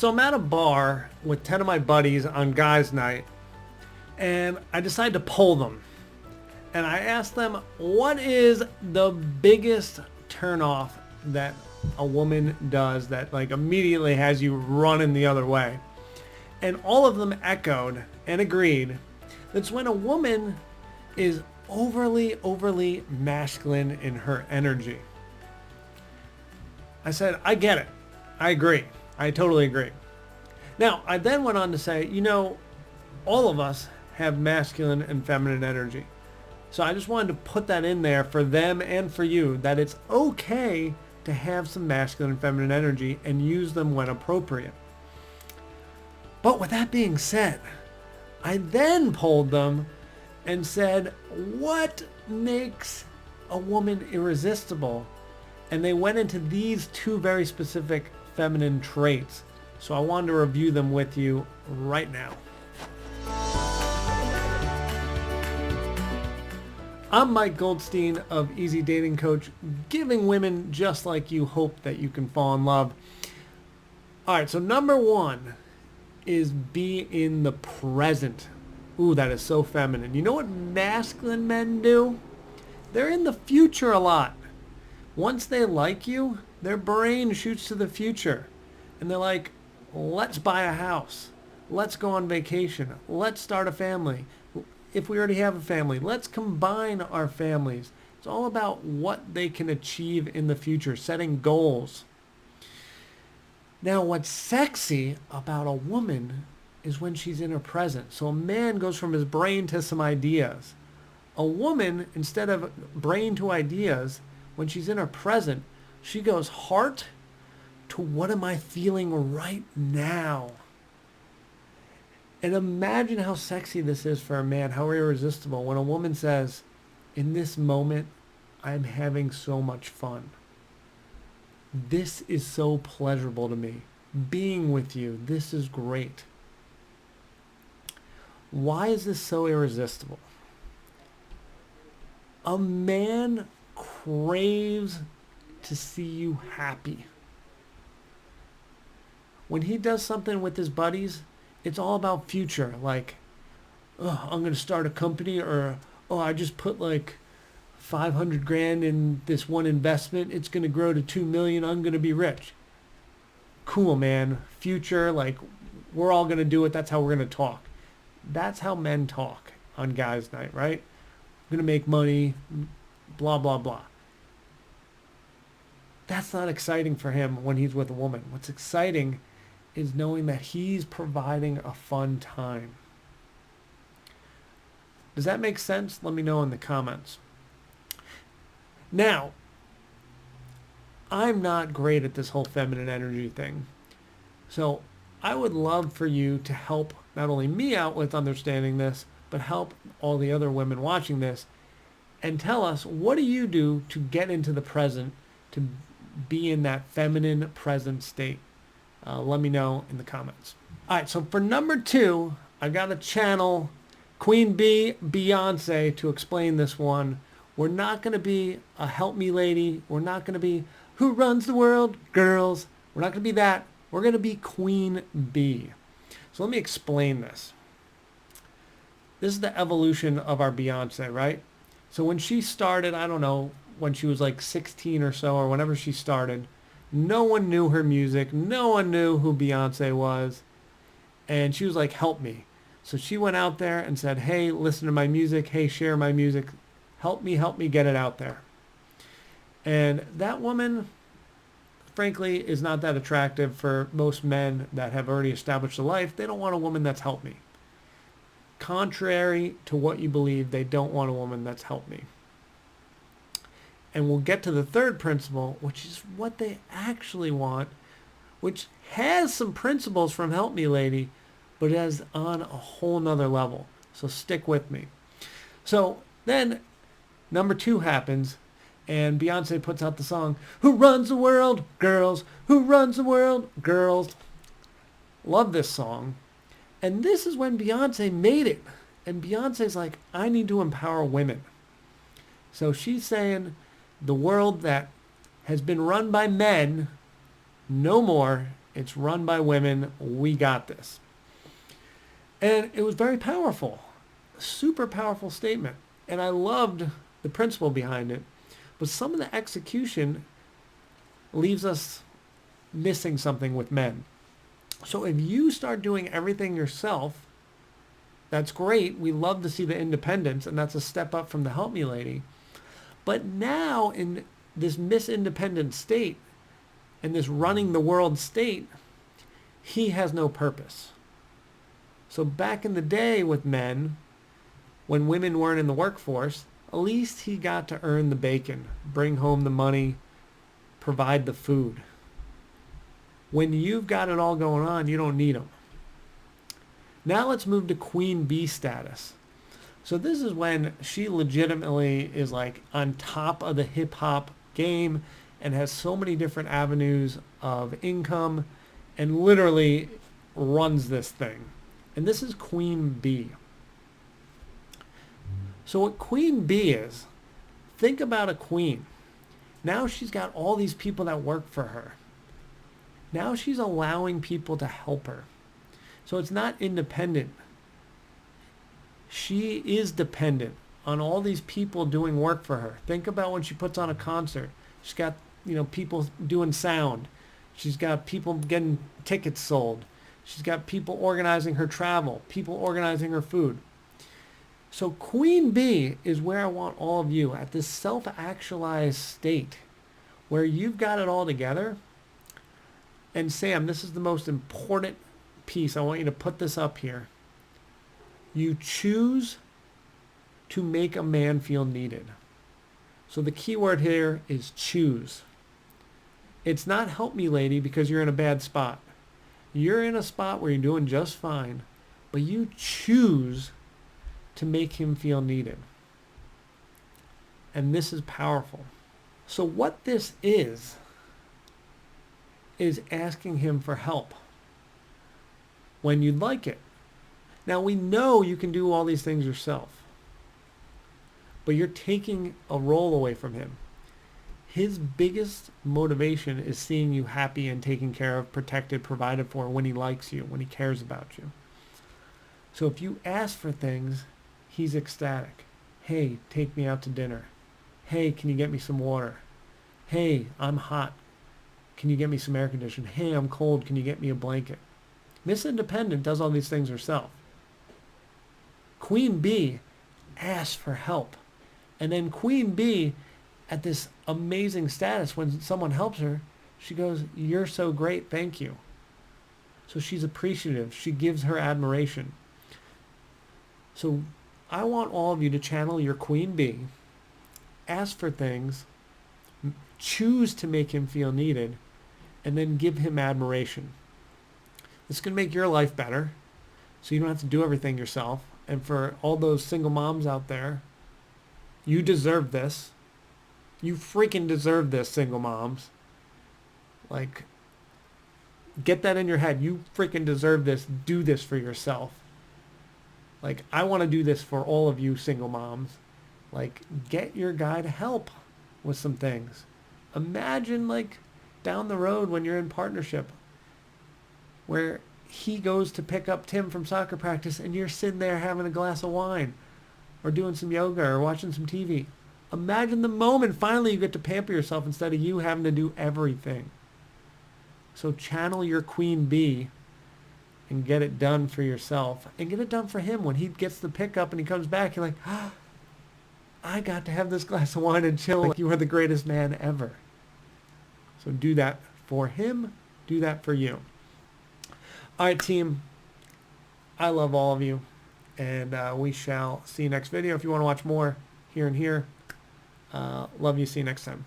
So I'm at a bar with 10 of my buddies on guys' night, and I decide to poll them. And I asked them, what is the biggest turnoff that a woman does that like immediately has you running the other way? And all of them echoed and agreed that's when a woman is overly masculine in her energy. I said, I get it. I agree. I totally agree. Now, I then went on to say, all of us have masculine and feminine energy. So I just wanted to put that in there for them and for you, that it's okay to have some masculine and feminine energy and use them when appropriate. But with that being said, I then polled them and said, what makes a woman irresistible? And they went into these two very specific feminine traits. So I wanted to review them with you right now. I'm Mike Goldstein of Easy Dating Coach, giving women just like you hope that you can fall in love. All right, so number one is be in the present. Ooh, that is so feminine. You know what masculine men do? They're in the future a lot. Once they like you, their brain shoots to the future. And they're like, let's buy a house. Let's go on vacation. Let's start a family. If we already have a family, let's combine our families. It's all about what they can achieve in the future, setting goals. Now, what's sexy about a woman is when she's in her present. So a man goes from his brain to some ideas. A woman, instead of brain to ideas, when she's in her present, she goes heart to what am I feeling right now? And imagine how sexy this is for a man, how irresistible, when a woman says, in this moment, I'm having so much fun. This is so pleasurable to me. Being with you, this is great. Why is this so irresistible? A man craves to see you happy. When he does something with his buddies, it's all about future. Like, oh, I'm going to start a company, or, oh, I just put like 500 grand in this one investment. It's going to grow to 2 million. I'm going to be rich. Cool, man. Future, like, we're all going to do it. That's how we're going to talk. That's how men talk on guys' night, right? I'm going to make money, blah, blah, blah. That's not exciting for him when he's with a woman. What's exciting is knowing that he's providing a fun time. Does that make sense? Let me know in the comments. Now, I'm not great at this whole feminine energy thing. So I would love for you to help not only me out with understanding this, but help all the other women watching this and tell us, what do you do to get into the present, to be in that feminine present state? Let me know in the comments. All right, so for number two, I've got to channel Queen Bee, Beyonce, to explain this one. We're not going to be a help me lady. We're not going to be who runs the world, girls. We're not going to be that. We're going to be Queen Bee. So let me explain this. This is the evolution of our Beyonce, right? So when she started, I don't know, when she was like 16 or so, or whenever she started, no one knew her music. No one knew who Beyonce was. And she was like, help me. So she went out there and said, hey, listen to my music. Hey, share my music. Help me get it out there. And that woman, frankly, is not that attractive for most men that have already established a life. They don't want a woman that's help me. Contrary to what you believe, they don't want a woman that's help me. And we'll get to the third principle, which is what they actually want, which has some principles from Help Me Lady, but is on a whole nother level. So stick with me. So then number two happens, and Beyonce puts out the song, Who Runs the World, Girls? Who Runs the World, Girls? Love this song. And this is when Beyonce made it. And Beyonce's like, I need to empower women. So she's saying, the world that has been run by men, no more. It's run by women. We got this. And it was very powerful. Super powerful statement. And I loved the principle behind it. But some of the execution leaves us missing something with men. So if you start doing everything yourself, that's great. We love to see the independence, and that's a step up from the help me lady. But now in this Miss Independent state, in this running the world state, he has no purpose. So back in the day with men, when women weren't in the workforce, at least he got to earn the bacon, bring home the money, provide the food. When you've got it all going on, you don't need them. Now let's move to queen bee status. So this is when she legitimately is like on top of the hip hop game and has so many different avenues of income and literally runs this thing. And this is queen bee. So what queen bee is, think about a queen. Now she's got all these people that work for her. Now she's allowing people to help her. So it's not independent. She is dependent on all these people doing work for her. Think about when she puts on a concert. She's got, people doing sound. She's got people getting tickets sold. She's got people organizing her travel, people organizing her food. So queen bee is where I want all of you at this self-actualized state where you've got it all together. And Sam, this is the most important piece. I want you to put this up here. You choose to make a man feel needed. So the key word here is choose. It's not help me lady because you're in a bad spot. You're in a spot where you're doing just fine, but you choose to make him feel needed. And this is powerful. So what this is asking him for help when you'd like it. Now we know you can do all these things yourself, but you're taking a role away from him. His biggest motivation is seeing you happy and taken care of, protected, provided for when he likes you, when he cares about you. So if you ask for things, he's ecstatic. Hey, take me out to dinner. Hey, can you get me some water? Hey, I'm hot. Can you get me some air conditioning? Hey, I'm cold. Can you get me a blanket? Miss Independent does all these things herself. Queen Bee asks for help. And then Queen Bee, at this amazing status, when someone helps her, she goes, you're so great, thank you. So she's appreciative. She gives her admiration. So I want all of you to channel your Queen Bee, ask for things, choose to make him feel needed, and then give him admiration. This can make your life better, so you don't have to do everything yourself. And for all those single moms out there, you deserve this. You freaking deserve this, single moms. Like, get that in your head. You freaking deserve this. Do this for yourself. Like, I want to do this for all of you single moms. Like, get your guy to help with some things. Imagine, like, down the road when you're in partnership, where he goes to pick up Tim from soccer practice and you're sitting there having a glass of wine or doing some yoga or watching some TV. Imagine the moment finally you get to pamper yourself instead of you having to do everything. So channel your Queen Bee and get it done for yourself and get it done for him. When he gets the pickup and he comes back, you're like, ah, I got to have this glass of wine and chill. Like you are the greatest man ever. So do that for him. Do that for you. All right, team. I love all of you. And we shall see you next video. If you want to watch more here and here, love you. See you next time.